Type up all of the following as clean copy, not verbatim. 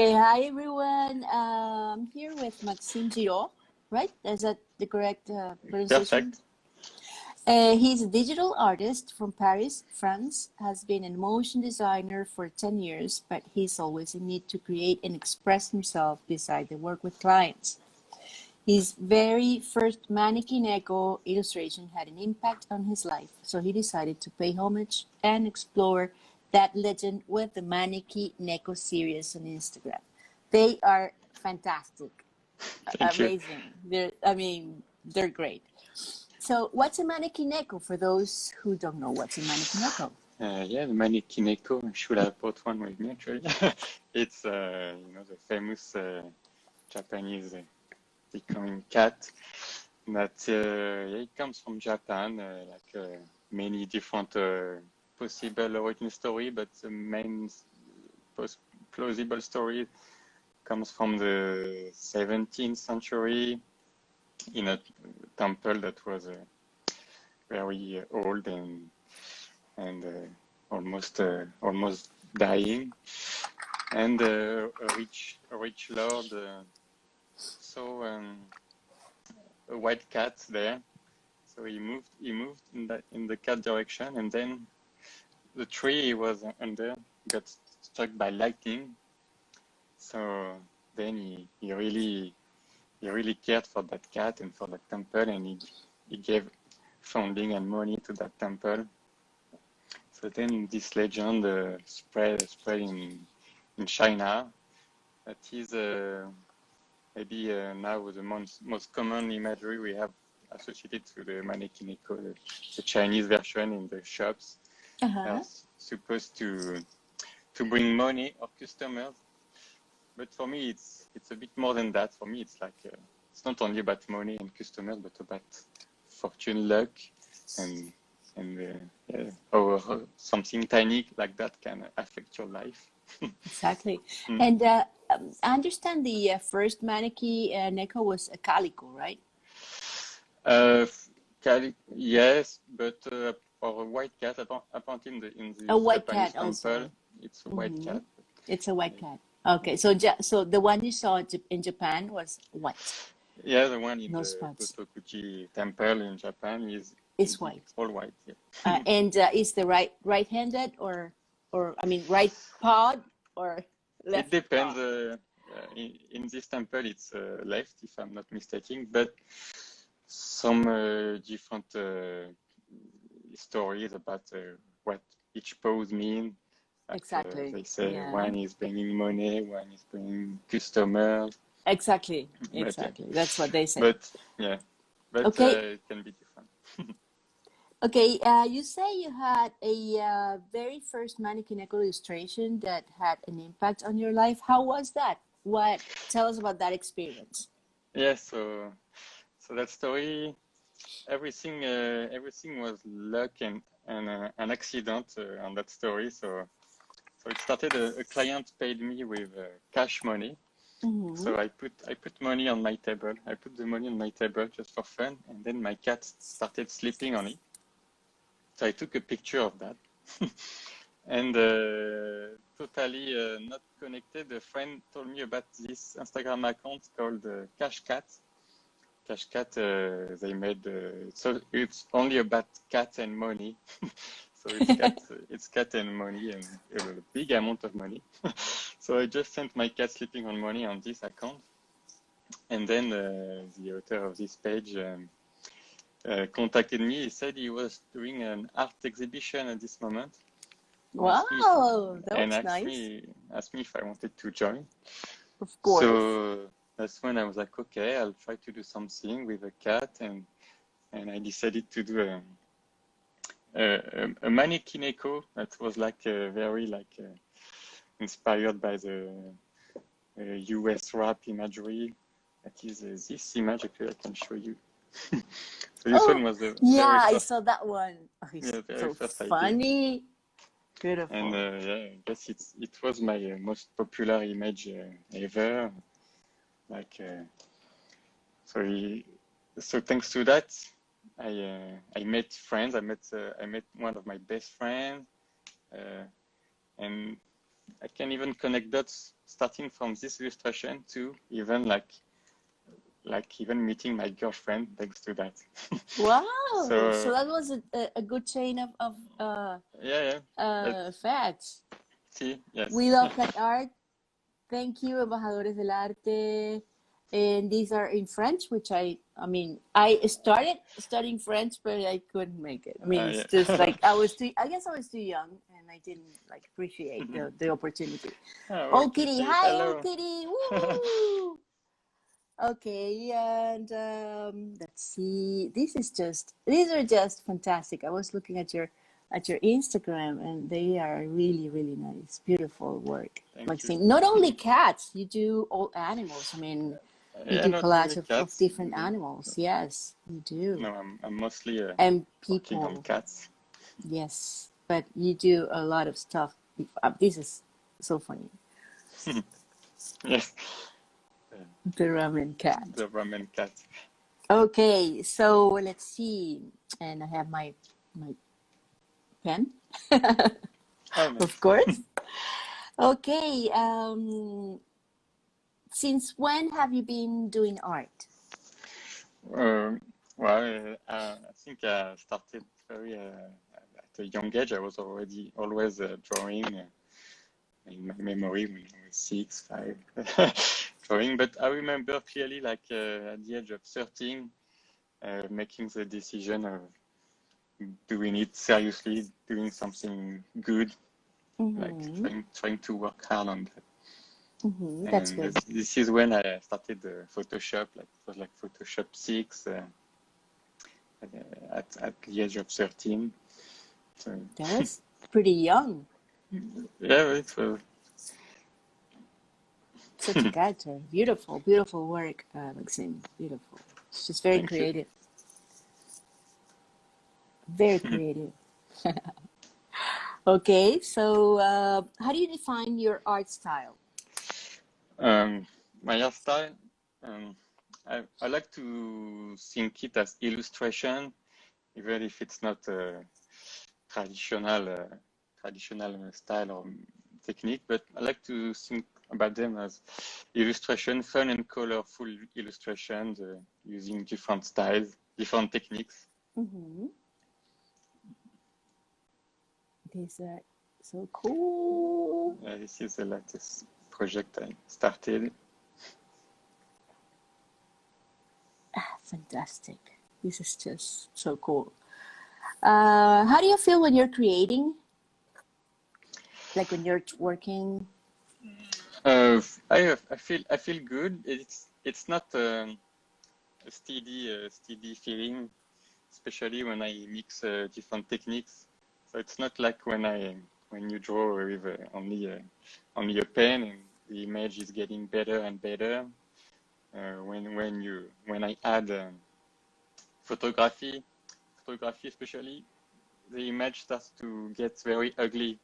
Hey, hi everyone. I'm here with Maxime Girault, right? Is that the correct pronunciation? Perfect. He's a digital artist from Paris, France, has been a motion designer for 10 years, but he's always in need to create and express himself beside the work with clients. His very first Mannequin Echo illustration had an impact on his life, so he decided to pay homage and explore that legend with the Mannequin Echo series on Instagram. They are fantastic, Thank you. amazing. They're great. So, what's a Mannequin Echo for those who don't know what's a Mannequin Echo? Yeah, the Mannequin Echo. I should have brought one with me actually. It's the famous Japanese becoming cat. That yeah, it comes from Japan. Many different possible origin story, but the main plausible story comes from the 17th century in a temple that was very old and almost dying, and a rich lord saw a white cat there, so he moved in the cat direction, and then the tree he was under got struck by lightning. So then he really cared for that cat and for that temple, and he gave funding and money to that temple. So then this legend spread in China. That is maybe now the most common imagery we have associated to the Mannequin Echo, the Chinese version in the shops. Uh-huh. Supposed to bring money or customers, but for me it's a bit more than that. For me it's like it's not only about money and customers, but about fortune, luck, and or something tiny like that can affect your life. Exactly. Mm. And I understand the first Mannequin Echo was a calico, right? Uh, yes, but for a white cat, apparently in A this white Japanese cat temple, also. it's a white Hmm. cat. It's a white cat. Okay, so so the one you saw in Japan was white, Yeah, the one in no the spots. Totokuchi temple in Japan is It's indeed white. all white. Yeah. And is the right-handed or I mean right pawed or It left depends. paw? In this temple, it's left, if I'm not mistaken, but some different stories about what each pose mean. Like Exactly. they say, Yeah. one is bringing money, one is bringing customers. Exactly. But yeah, Exactly. That's what they say. but yeah, but Okay. it can be different. Okay, you say you had a very first mannequin echo illustration that had an impact on your life. How was that? What? Tell us about that experience. Yeah, so that story, everything was luck and an accident on that story. So it started. A client paid me with cash money. Mm-hmm. So I put money on my table. I put the money on my table just for fun, and then my cat started sleeping on it. So I took a picture of that, and totally not connected. A friend told me about this Instagram account called Cash Cat. Cash Cat, they made so it's only about cat and money. So it's cat and money, and a big amount of money. So I just sent my cat sleeping on money on this account, and then the author of this page contacted me. He said he was doing an art exhibition at this moment, and Wow, that was nice. asked me if I wanted to join. Of course. So that's when I was like, okay, I'll try to do something with a cat, and I decided to do a mannequin echo that was like very like inspired by the US rap imagery. That is this image. Actually, I can show you. So this one Oh, was the yeah, very I first, saw that one. Oh, he's yeah, very so first I did, funny. and Beautiful. yeah, I guess it was my most popular image ever. Like so, so thanks to that, I met friends. I met one of my best friends, uh, and I can even connect dots starting from this illustration to even even meeting my girlfriend thanks to that. Wow. So So that was a good chain of yeah, facts. see, yes. We love cat art. Thank you, Embajadores del Arte. And these are in French, which I mean, I started studying French, but I couldn't make it. I mean, it's just Yeah. like I guess I was too young and I didn't like appreciate the opportunity. Oh, Oh, okay, Kitty. see, Hi, oh, hello. Kitty. Woo! Okay, and let's see. These are just fantastic. I was looking at your Instagram, and they are really, really nice. Beautiful work, Thank you. Maxime. Not only cats, you do all animals. I mean, you Yeah, do not collage only of cats. different animals. Yes, you do. No, I'm mostly And working on people, cats. yes, but you do a lot of stuff. This is so funny. Yes, The ramen cat. the ramen cat. Okay, so let's see. And I have my pen, Oh, of nice. course. Okay, since when have you been doing art? Well, I think I started very at a young age. I was already always drawing in my memory when I was 6, 5, drawing. But I remember clearly, like at the age of 13, making the decision of doing it seriously, doing something good, like Mm-hmm. trying to work hard on that. Mm-hmm. That's And good. this is when I started Photoshop. Like it was like Photoshop 6 at the age of 13. So That was pretty young. yeah, it was. Such a character. Beautiful, beautiful work, Maxime. Beautiful. It's just very Thank you. creative. Very creative. Okay, so how do you define your art style? My hairstyle, um, I like to think it as illustration, even if it's not a traditional style or technique. But I like to think about them as illustration, fun and colorful illustrations using different styles, different techniques. Mm-hmm. These are so cool. This is the latest project I started. Fantastic. This is just so cool. How do you feel when you're creating? Like when you're working? I feel good. It's not a steady feeling, especially when I mix different techniques. So it's not like when you draw with only a pen and the image is getting better and better. When I add photography, especially, the image starts to get very ugly.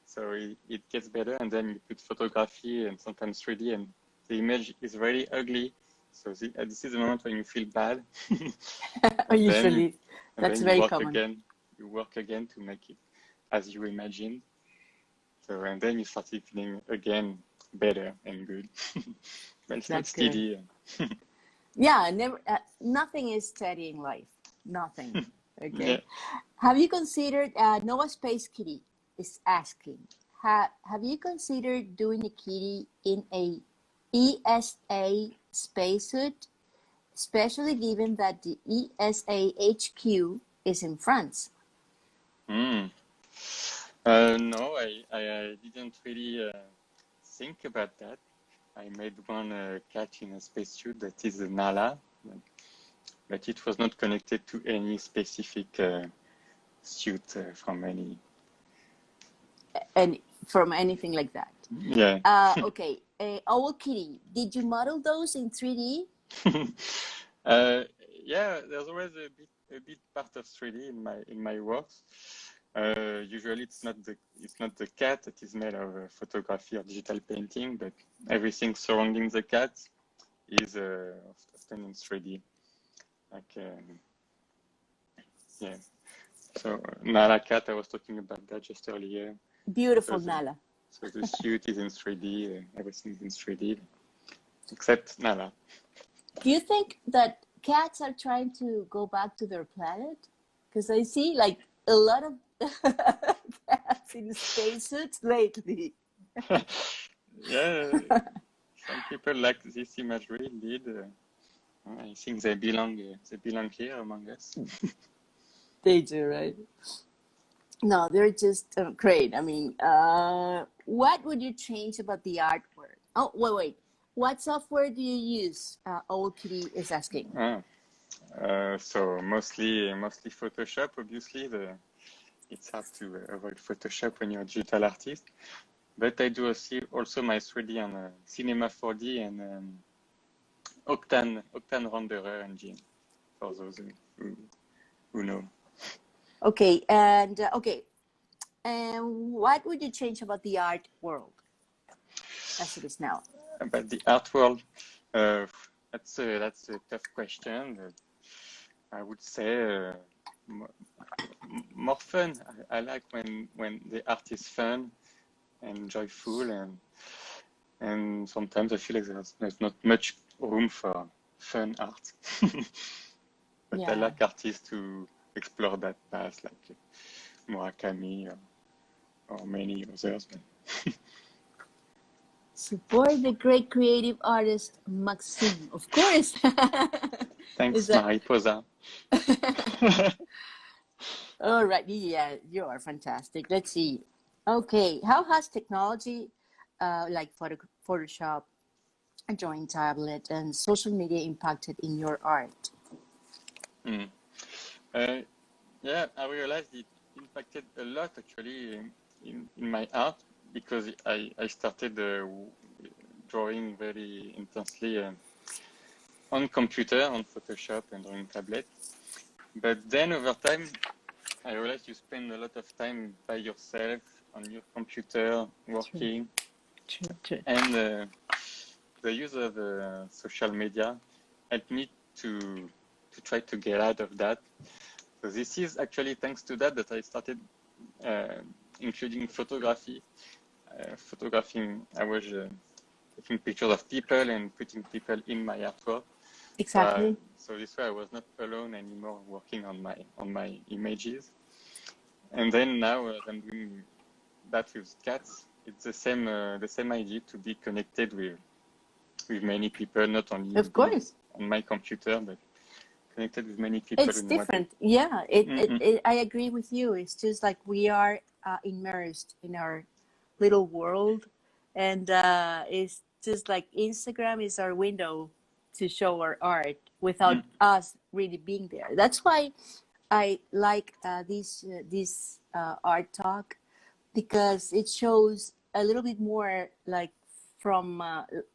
So it gets better, and then you put photography and sometimes 3D, and the image is very ugly. So this is the moment when you feel bad, and then you Usually, and that's then you very work common. again. You work again to make it as you imagined. So and then you start feeling again better and good. But it's not That's good. steady. Yeah, never. Nothing is steady in life. Nothing. Yeah. Okay. Have you considered? Noah Space Kitty is asking. Have you considered doing a kitty in a ESA spacesuit, especially given that the ESA HQ is in France? Mm. No, I didn't really think about that. I made one cat in a spacesuit that is a Nala, but it was not connected to any specific suit from any. And from anything like that. Yeah. Okay. Owl Kitty, did you model those in 3D? uh, yeah, there's always a bit part of 3D in my works. Usually it's not the cat that is made of photography or digital painting, but everything surrounding the cat is often in 3D. Like yeah. So Nala cat, I was talking about that just earlier. So Beautiful Nala. So the suit is in 3D, everything is in 3D, except Nala. Do you think that cats are trying to go back to their planet? Because I see like a lot of cats in spacesuits lately. Yeah, some people like this imagery indeed. I think they belong here among us. They do, right? No, they're just great. I mean, what would you change about the artwork? Oh, wait. What software do you use? Old Kitty is asking. So mostly Photoshop. Obviously, it's hard to avoid Photoshop when you're a digital artist. But I do also my 3D on Cinema 4D and Octane renderer engine for those who know. Okay, and and what would you change about the art world as it is now? About the art world, that's a tough question. I would say more fun. I like when the art is fun and joyful, and sometimes I feel like there's not much room for fun art. But I Yeah. like artists to explore that path, like Murakami or many others. Support the great creative artist Maxime, of course. Thanks, Mariposa. All right, yeah, you are fantastic. Let's see. Okay, how has technology like Photoshop, a drawing tablet, and social media impacted in your art? Yeah, I realized it impacted a lot actually in my art because I started drawing very intensely on computer, on Photoshop and drawing tablet. But then over time, I realized you spend a lot of time by yourself on your computer working. True. And the use of social media helped me to try to get out of that. So this is actually thanks to that I started including photography. I was taking pictures of people and putting people in my artwork. Exactly. So this way I was not alone anymore working on my images. And then now I'm doing that with cats. It's the same idea, to be connected with many people, not only Of course. on my computer, but connected with many people. It's different. Yeah, I agree with you. It's just like we are immersed in our little world, and it's just like Instagram is our window to show our art without us really being there. That's why I like this art talk, because it shows a little bit more like from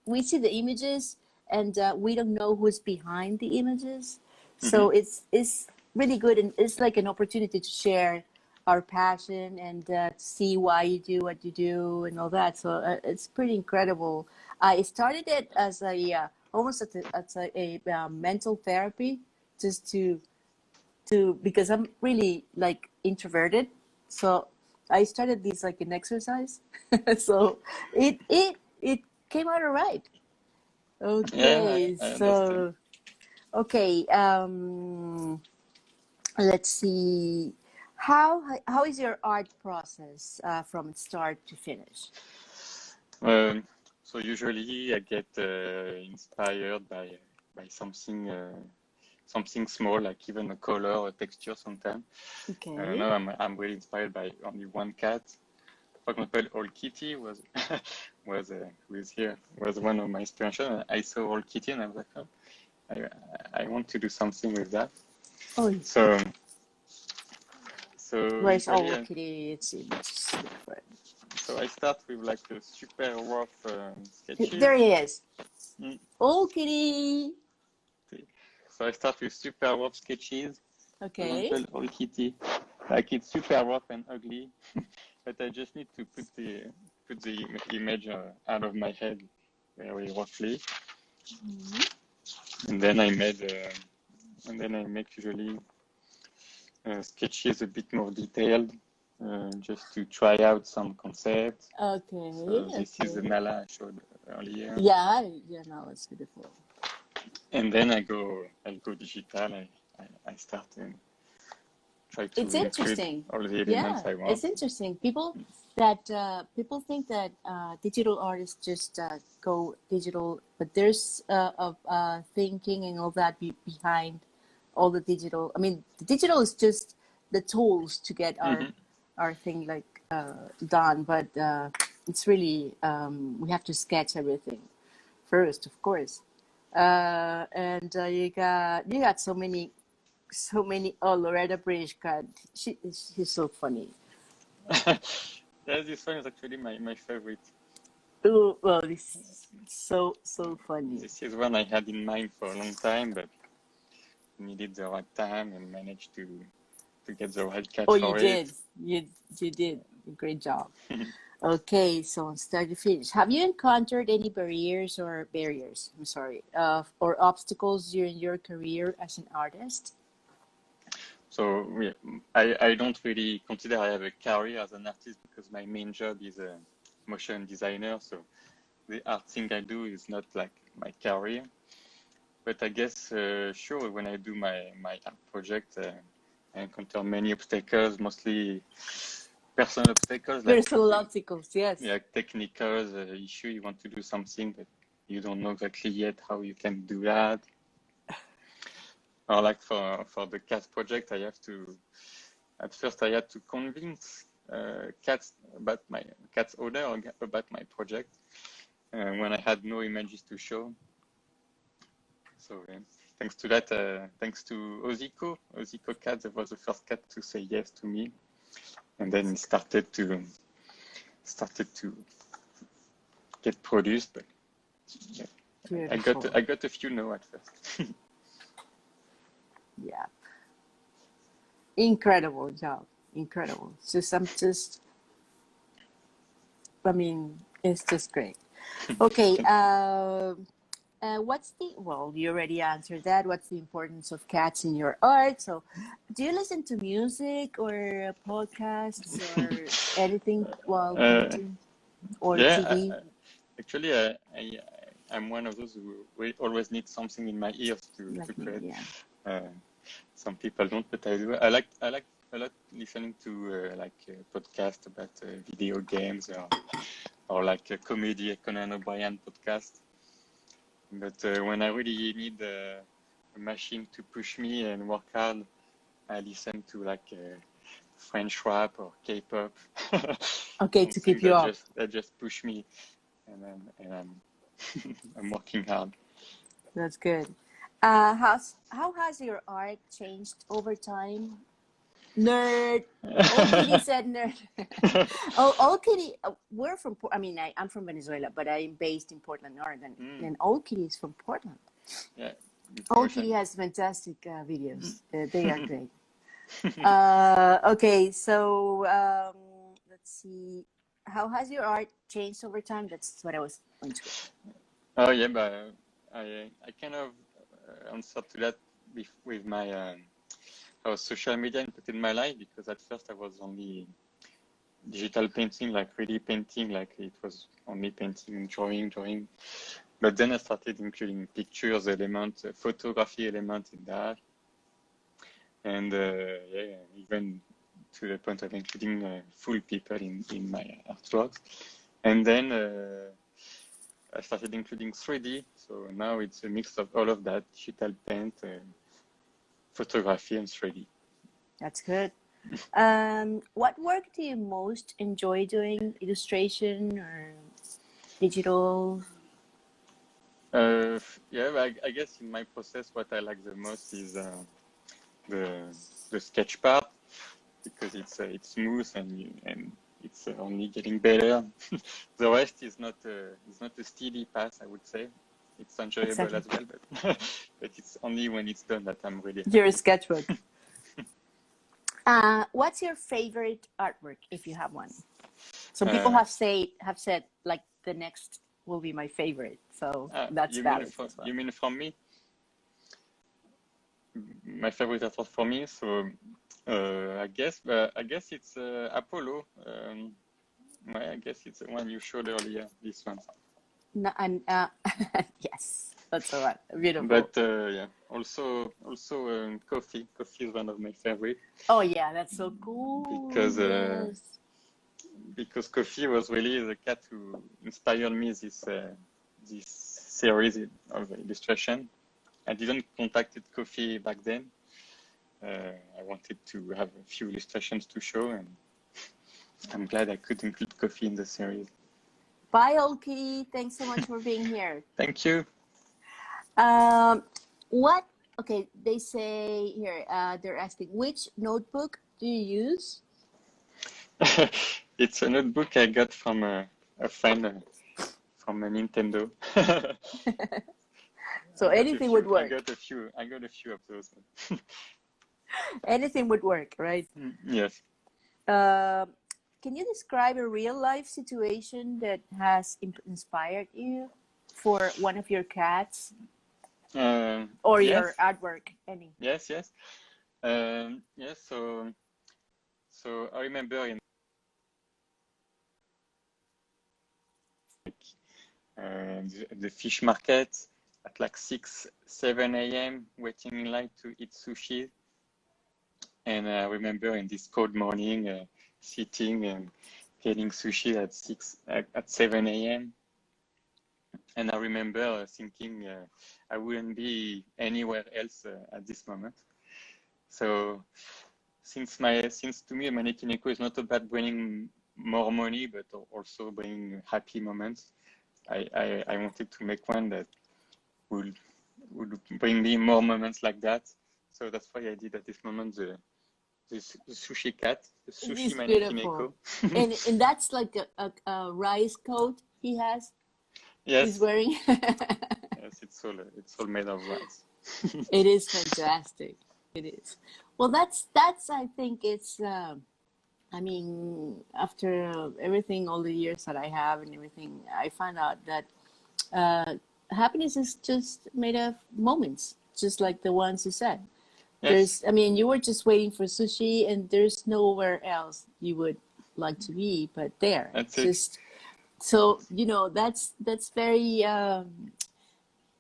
we see the images, and we don't know who's behind the images. So it's really good, and it's like an opportunity to share our passion and see why you do what you do and all that. So it's pretty incredible. I started it as a almost as a mental therapy, just to because I'm really like introverted. So I started this like an exercise. So it came out all right. Okay, Yeah, I so understand. okay, let's see. How is your art process from start to finish? So usually I get inspired by something small, like even a color or texture sometimes. Okay. Now I'm really inspired by only one cat. For example, Old Kitty was who is here, was one of my inspirations. I saw Old Kitty and I was like, oh, I want to do something with that. Oh, So where's usually Old Kitty? Let's see. Let's look for it. so I start with like a super rough sketches. There he is. Old Kitty. So I start with super rough sketches. Okay. For example, Old Kitty, like it's super rough and ugly, but I just need to put the image out of my head very roughly, and then I make usually sketches a bit more detailed, just to try out some concepts. Okay. So this is the Okay. Nala I showed earlier. Yeah. Yeah. No, it's beautiful. And then I go digital. I start and try to It's include interesting. all the elements Yeah, I it's want. interesting. People think that digital artists just go digital, but there's thinking and all that behind all the digital. I mean, the digital is just the tools to get Hmm. our thing like done, but it's really we have to sketch everything first, of course. And you got so many. Oh, Loretta British, God, she's so funny. Yeah, this one is actually my favorite. Oh, well, this is so funny. This is one I had in mind for a long time, but needed the right time and managed to get the right cat Oh, you for it. did. You did. Great job. Okay, so on start to finish. Have you encountered any barriers? I'm sorry, or obstacles during your career as an artist? So I don't really consider I have a career as an artist because my main job is a motion designer. So the art thing I do is not like my career. But I guess sure when I do my art project, I encounter many obstacles, mostly personal obstacles like Personal obstacles, yes. yeah, technical issue. You want to do something, but you don't know exactly yet how you can do that. Or like for the cat project, at first I had to convince cats about my cat's owner about my project when I had no images to show. So thanks to that, thanks to Oziko Cat, that was the first cat to say yes to me, and then it started to get produced. But yeah, Beautiful. I got a few no at first. Yeah. Incredible job. Incredible. I mean, it's just great. Okay. Well, you already answered that. What's the importance of cats in your art? So, do you listen to music or podcasts or anything while uh, painting or yeah, TV? actually, I'm one of those who always need something in my ears to Like me, create. yeah. Uh, some people don't, but I do. I like a lot listening to podcast about video games or like a comedy, Conan O'Brien podcast. But when I really need a machine to push me and work hard, I listen to like French rap or K-pop, Okay, to something keep you up. that just push me, and I'm I'm working hard. That's good. How has your art changed over time? Nerd. Old Kitty said nerd. Oh, Old Kitty. We're from. I mean, I'm from Venezuela, but I'm based in Portland, Oregon. And Old Kitty is from Portland. Yeah, Old Kitty information. has fantastic videos. They are great. Okay, so let's see. How has your art changed over time? That's what I was going to. Oh yeah, but I kind of answered to that with my social media input in my life because at first I was only digital painting, like really painting, like it was only painting, drawing. But then I started including pictures element, photography element in that, and yeah, even to the point of including full people in my artworks. And then I started including 3D, so now it's a mix of all of that, digital paint, photography, and 3D. That's good. What work do you most enjoy doing? Illustration or digital? Yeah, I guess in my process, what I like the most is the sketch part because it's smooth and it's only getting better. The rest is not a steady path, I would say. It's enjoyable Exactly. as well, but but it's only when it's done that I'm really Your happy. sketchbook. What's your favorite artwork, if you have one? Some people Uh, have said like the next will be my favorite, so that's valid as well. you mean from me? my favorite author for me. So I guess it's Apollo. I guess it's the one you showed earlier. This one. And yes, that's a lot. Beautiful. But yeah, also coffee. Coffee is one of my favorite. Oh yeah, that's so cool. Because yes. Because Coffee was really the cat who inspired me this series of illustration. I didn't contacted Coffee back then. I wanted to have a few illustrations to show, and I'm glad I could include Coffee in the series. Bye, Old Kitty. Thanks so much for being here. Thank you. What? Okay, they say here. They're asking, which notebook do you use? It's a notebook I got from a friend from a Nintendo. So anything would work. I got a few of those. Anything would work, right? Yes. Can you describe a real life situation that has inspired you for one of your cats or yes. your artwork? Any? Yes. Yes. So I remember in the fish market at like 6-7 a.m. waiting in line to eat sushi. And I remember in this cold morning sitting and getting sushi at 7 a.m. And I remember thinking I wouldn't be anywhere else at this moment. So since to me Maneki is not about bringing more money, but also bringing happy moments, I wanted to make one that would bring me more moments like that. So that's why I did at this moment the sushi cat, the sushi Maneki. and that's like a rice coat he has. Yes. He's wearing. Yes, it's all made of rice. It is fantastic. It is. Well, that's I think it's. I mean, after everything, all the years that I have and everything, I found out that happiness is just made of moments, just like the ones you said. Yes. You were just waiting for sushi, and there's nowhere else you would like to be but there. That's just. So that's very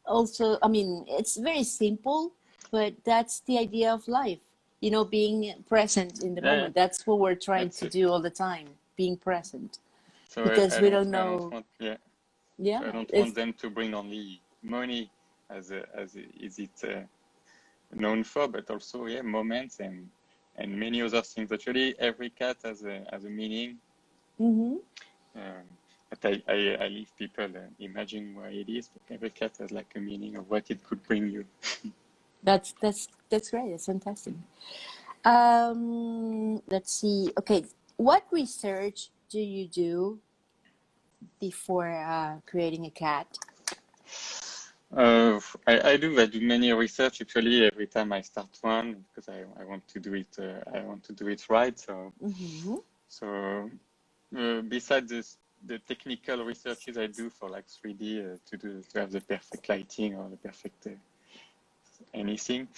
also. I mean, it's very simple, but that's the idea of life. Being present in the moment. That's what we're trying to do all the time. Being present. So because we don't know. So I don't want them to bring only money as is it known for, but also moments and many other things. Actually, every cat has a meaning. Mm-hmm. But I leave people imagine why it is. But every cat has like a meaning of what it could bring you. That's great. That's fantastic. Let's see. Okay, what research do you do before creating a cat? I do many research actually every time I start one because I want to do it. I want to do it right. So besides the technical researches I do for like 3D to have the perfect lighting or the perfect anything.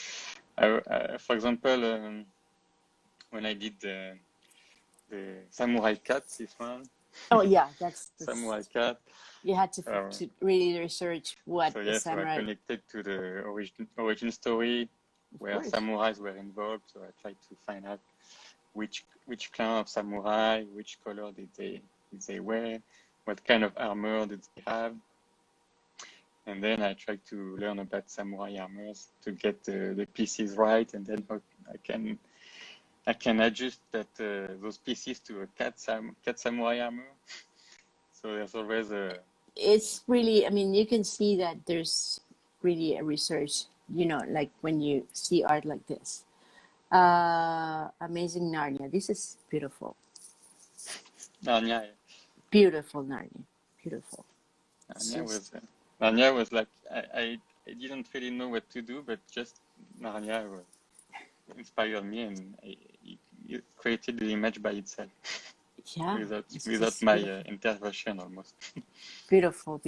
For example, when I did the samurai cat, this one. Oh yeah, that's samurai cat. You had to really research what the samurai. So I connected to the origin story where samurais were involved. So I tried to find out which clan of samurai, which color did they wear, what kind of armor did they have, and then I tried to learn about samurai armors to get the pieces right, and then I can adjust those pieces to a cat samurai armor. So there's always a. It's really, I mean, you can see that there's really a research, like when you see art like this. Amazing Narnia. This is beautiful. Narnia. Yeah. Beautiful Narnia. Beautiful. Narnia was like, I didn't really know what to do, but just Narnia inspired me, and it created the image by itself. Yeah. Without my intervention almost. Beautiful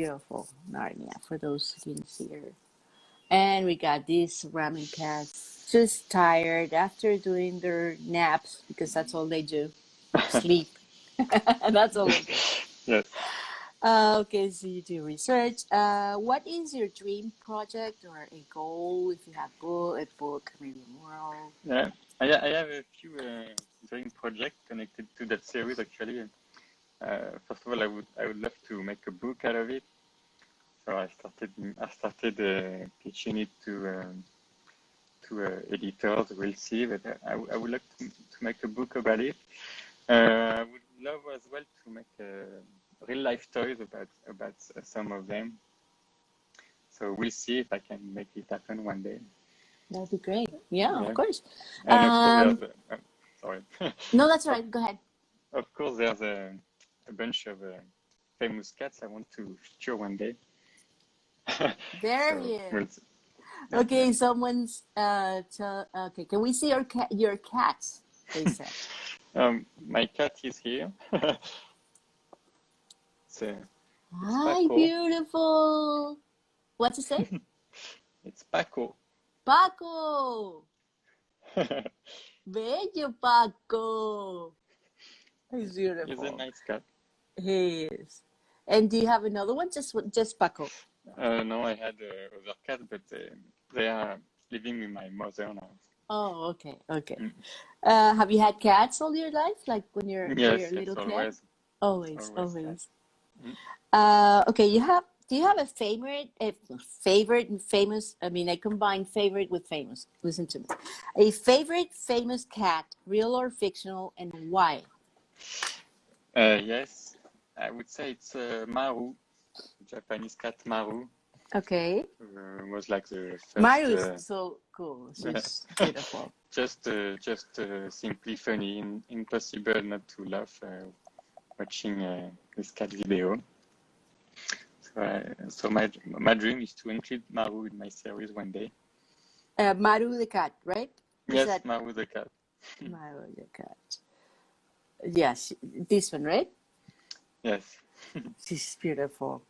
Narnia, for those who can see her. And we got these ramen cats just tired after doing their naps because that's all they do. Sleep. That's all they do. Yes. Okay, so you do research. What is your dream project or a goal? If you have a book, maybe more. Yeah. I have a few dream projects connected to that series actually. First of all, I would love to make a book out of it. So I started pitching it to editors. We'll see, but I would like to make a book about it. I would love as well to make real life toys about some of them. So we'll see if I can make it happen one day. That'd be great. Yeah, Yeah. of course. And of course, there's sorry. No, that's all Of, right. Go ahead. of course, there's a bunch of famous cats I want to feature one day. There So he we'll is. see. Yeah, Okay, someone's okay, can we see your cats? They said. My cat is here. It's Hi, Paco. beautiful. What's it say? It's Paco. Paco. Bello Paco. He's He's a beautiful. nice cat. He is. And do you have another one? Just Paco. No, I had other cat, but they are living with my mother now. Oh, okay, okay. Mm. Have you had cats all your life? Like when you're a Yes, little kid? always, Always, always cat. always. Mm. Okay, do you have a favorite and famous? I mean, I combine favorite with famous. Listen to me. A favorite famous cat, real or fictional, and why? Yes, I would say it's Maru, Japanese cat Maru. Okay. Was like the Maru first, is so cool. She's beautiful. just simply funny, impossible not to laugh watching this cat video. So my dream is to include Maru in my series one day. Maru the cat, right? Is Yes, that Maru the cat. Maru the cat? Yes, this one, right? Yes, She's beautiful.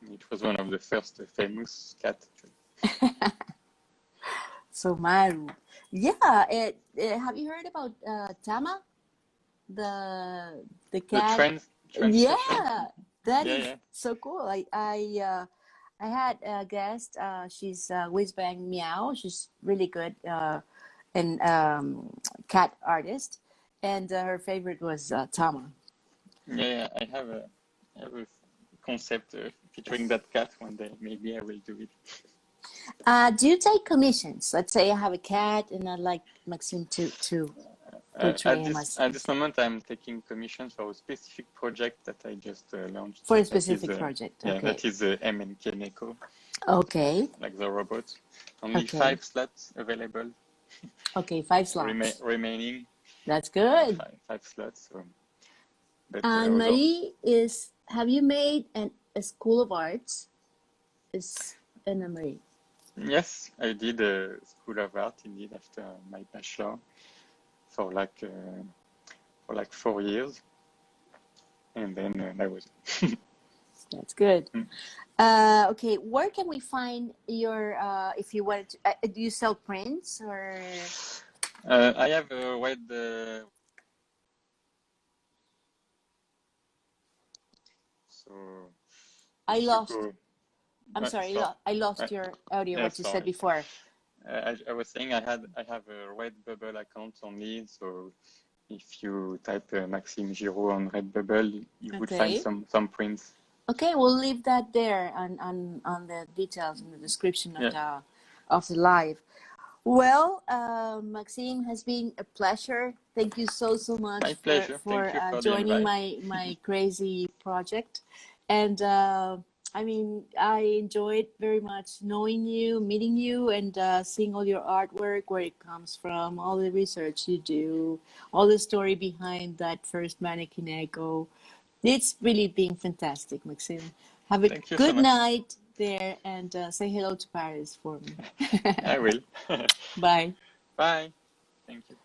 it was one of the first famous cat. So Maru, yeah. Have you heard about Tama, the The cat? train Yeah, station. that Yeah, is yeah. so cool. I had a guest. She's whiz bang meow. She's really good and cat artist, and her favorite was Tama. Yeah, I have a concept featuring that cat one day. Maybe I will do it. Do you take commissions? Let's say I have a cat and I'd like Maxime to portray him as At this moment, I'm taking commissions for a specific project that I just launched. for a That is, specific project. yeah, Okay. that is MNK Neko, Okay. like the robot. Only Okay. 5 slots available. Okay. 5 slots. Remaining That's good. 5 slots. So, but And Marie have you made a school of arts? Is Anna Marie? yes, I did a School of Art indeed after my bachelor for like 4 years, and then that was it. That's good. Mm. Okay, where can we find your if you wanted to do you sell prints or I have a web. So I if you lost go, I'm sorry, so, I lost your audio, yeah, what you said sorry. before. I was saying I have a Redbubble account only, so if you type Maxime Girault on Redbubble, you would find Okay. some prints. Okay, we'll leave that there on the details in the description of Yeah, the live. Well, Maxime, has been a pleasure. Thank you so my much pleasure. for Thank you for the joining invite. my crazy project. And I mean, I enjoyed very much knowing you, meeting you, and seeing all your artwork, where it comes from, all the research you do, all the story behind that first mannequin echo. It's really been fantastic, Maxime. Have a Thank you so good much. night there, and say hello to Paris for me. I will. Bye. Bye. Thank you.